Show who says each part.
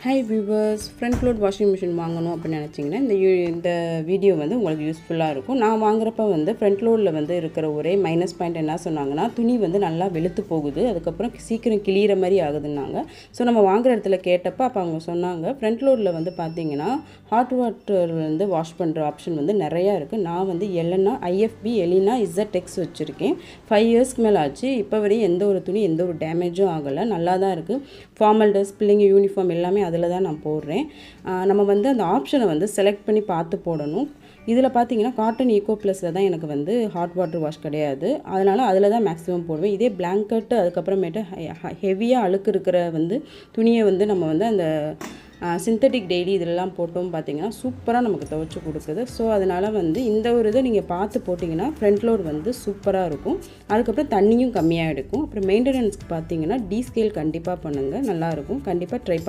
Speaker 1: Hi viewers, front load washing machine வாங்கணும் அப்படின்னு நினச்சிங்கன்னா இந்த வீடியோ வந்து உங்களுக்கு யூஸ்ஃபுல்லாக இருக்கும். நான் வாங்குறப்ப வந்து ஃப்ரண்ட் லோடில் வந்து இருக்கிற ஒரே மைனஸ் பாயிண்ட் என்ன சொன்னாங்கன்னா, துணி வந்து நல்லா வெளுத்து போகுது, அதுக்கப்புறம் சீக்கிரம் கிளியிற மாதிரி ஆகுதுன்னாங்க. ஸோ நம்ம வாங்குகிற இடத்துல கேட்டப்போ அப்போ அவங்க சொன்னாங்க, ஃப்ரண்ட் லோடில் வந்து பார்த்திங்கன்னா ஹாட் வாட்டர் வந்து வாஷ் பண்ணுற ஆப்ஷன் வந்து நிறையா இருக்குது. நான் வந்து எல்என்னா IFB எலினா ZX வச்சுருக்கேன். 5 இயர்ஸ்க்கு மேலே ஆச்சு. இப்போ வரையும் எந்த ஒரு துணி எந்த ஒரு டேமேஜும் ஆகலை, நல்லா தான் இருக்குது. ஃபார்மல் ட்ரெஸ், பிள்ளைங்க யூனிஃபார்ம் எல்லாமே அதில் தான் நான் போடுறேன். நம்ம வந்து அந்த ஆப்ஷனை வந்து செலக்ட் பண்ணி பார்த்து போடணும். இதில் பார்த்தீங்கன்னா காட்டன் ஈகோ ப்ளஸில் தான் எனக்கு வந்து ஹாட் வாட்டர் வாஷ் கிடையாது, அதனால் அதில் தான் மேக்ஸிமம் போடுவேன். இதே பிளாங்கெட்டு அதுக்கப்புறமேட்டு ஹெவியாக அழுக்கு இருக்கிற வந்து துணியை வந்து நம்ம வந்து அந்த சிந்தட்டிக் டெய்லி இதெல்லாம் போட்டோம் பார்த்திங்கன்னா சூப்பராக நமக்கு துவைச்சி கொடுக்குது. ஸோ அதனால் வந்து இந்த ஒரு இதை நீங்கள் பார்த்து போட்டிங்கன்னா ஃப்ரண்ட் லோட் வந்து சூப்பராக இருக்கும். அதுக்கப்புறம் தண்ணியும் கம்மியாக எடுக்கும். அப்புறம் மெயின்டெனன்ஸ்க்கு பார்த்தீங்கன்னா டீஸ்கேல் கண்டிப்பாக பண்ணுங்கள், நல்லாயிருக்கும். கண்டிப்பாக ட்ரை